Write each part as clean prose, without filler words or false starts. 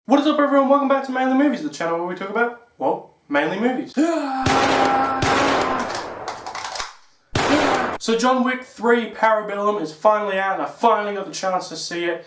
What is up everyone, welcome back to Mainly Movies, the channel where we talk about, well, mainly movies. So John Wick 3 Parabellum is finally out and I finally got the chance to see it.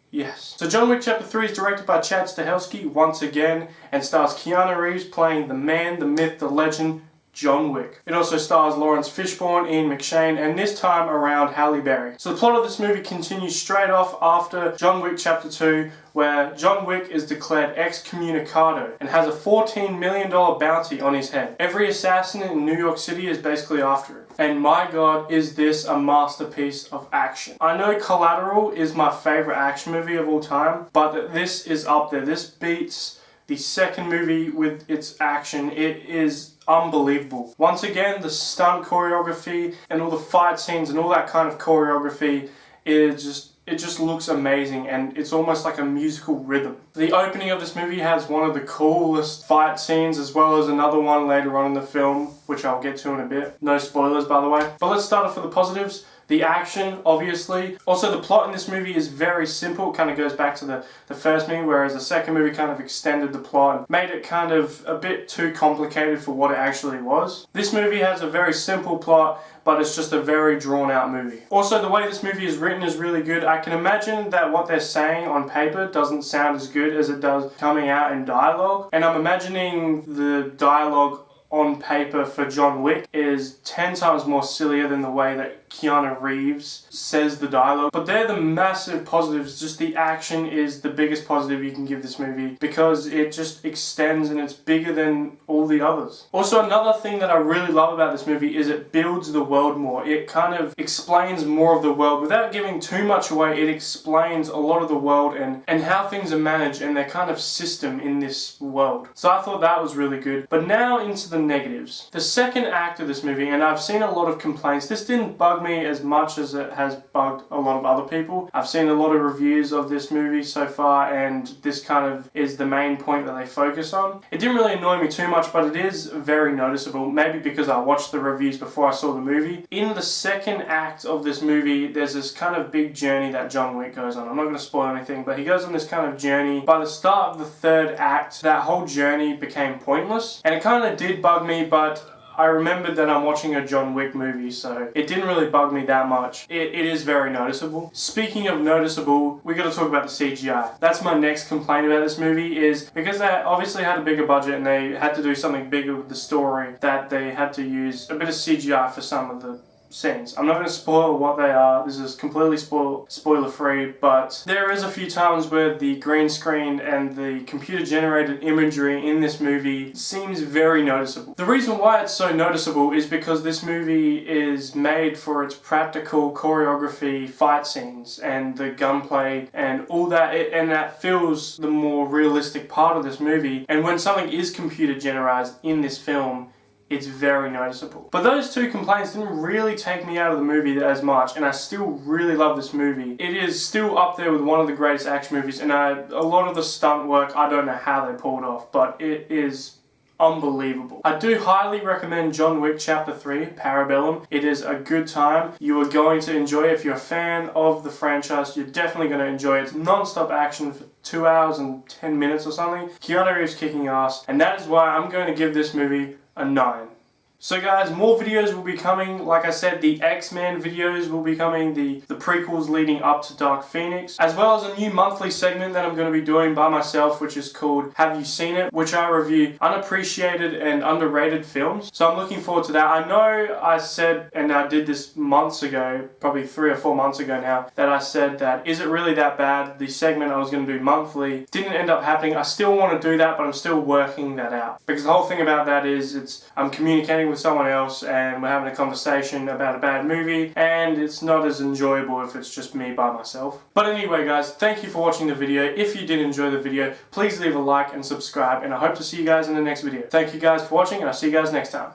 Yes. So John Wick Chapter 3 is directed by Chad Stahelski once again and stars Keanu Reeves playing the man, the myth, the legend, John Wick. It also stars Laurence, Fishburne, Ian McShane, and this time around Halle. So the plot of this movie continues straight off after John Wick Chapter 2, where John Wick is declared excommunicado and has a $14 million bounty on his head. Every assassin in New York City is basically after it. And my god, is this a masterpiece of action. I know Collateral is my favorite action movie of all time, but this is up there. This beats the second movie with its action. It is unbelievable. Once again, the stunt choreography and all the fight scenes and all that kind of choreography is it just looks amazing, and it's almost like a musical rhythm. The opening of this movie has one of the coolest fight scenes, as well as another one later on in the film, which I'll get to in a bit. No spoilers, by the way. But let's start off with the positives. The action, obviously. Also, the plot in this movie is very simple. It kind of goes back to the first movie, whereas the second movie kind of extended the plot and made it kind of a bit too complicated for what it actually was. This movie has a very simple plot, but it's just a very drawn out movie. Also, the way this movie is written is really good. I can imagine that what they're saying on paper doesn't sound as good as it does coming out in dialogue. And I'm imagining the dialogue on paper for John Wick is 10 times more sillier than the way that Keanu Reeves says the dialogue. But they're the massive positives. Just the action is the biggest positive you can give this movie because it just extends and it's bigger than all the others. Also, another thing that I really love about this movie is it builds the world more. It kind of explains more of the world without giving too much away. It explains a lot of the world and how things are managed and their kind of system in this world. So I thought that was really good. But now into the negatives. The second act of this movie, and I've seen a lot of complaints. This didn't bug me as much as it has bugged a lot of other people. I've seen a lot of reviews of this movie so far, and this kind of is the main point that they focus on. It didn't really annoy me too much, but it is very noticeable, maybe because I watched the reviews before I saw the movie. In the second act of this movie, there's this kind of big journey that John Wick goes on. I'm not going to spoil anything, but he goes on this kind of journey. By the start of the third act, that whole journey became pointless, and it kind of did bug me, but I remembered that I'm watching a John Wick movie, so it didn't really bug me that much. It is very noticeable. Speaking of noticeable, we got to talk about the CGI. That's my next complaint about this movie, is because they obviously had a bigger budget and they had to do something bigger with the story, that they had to use a bit of CGI for some of the scenes. I'm not going to spoil what they are. This is completely spoiler free, but there is a few times where the green screen and the computer generated imagery in this movie seems very noticeable. The reason why it's so noticeable is because this movie is made for its practical choreography, fight scenes and the gunplay and all that, and that feels the more realistic part of this movie. And when something is computer generated in this film, it's very noticeable. But those two complaints didn't really take me out of the movie as much, and I still really love this movie. It is still up there with one of the greatest action movies, and a lot of the stunt work, I don't know how they pulled off, but it is unbelievable. I do highly recommend John Wick Chapter 3, Parabellum. It is a good time. You are going to enjoy it. If you're a fan of the franchise, you're definitely going to enjoy it. It's non-stop action for 2 hours and 10 minutes or something. Keanu Reeves kicking ass, and that is why I'm going to give this movie a 9. So guys, more videos will be coming. Like I said, the X-Men videos will be coming, the prequels leading up to Dark Phoenix, as well as a new monthly segment that I'm going to be doing by myself, which is called Have You Seen It?, which I review unappreciated and underrated films. So I'm looking forward to that. I know I said, and I did this months ago, probably 3 or 4 months ago now, that I said that, is it really that bad? The segment I was going to do monthly didn't end up happening. I still want to do that, but I'm still working that out. Because the whole thing about that is I'm communicating with someone else and we're having a conversation about a bad movie, and it's not as enjoyable if it's just me by myself. But anyway guys, thank you for watching the video. If you did enjoy the video, please leave a like and subscribe, and I hope to see you guys in the next video. Thank you guys for watching, and I'll see you guys next time.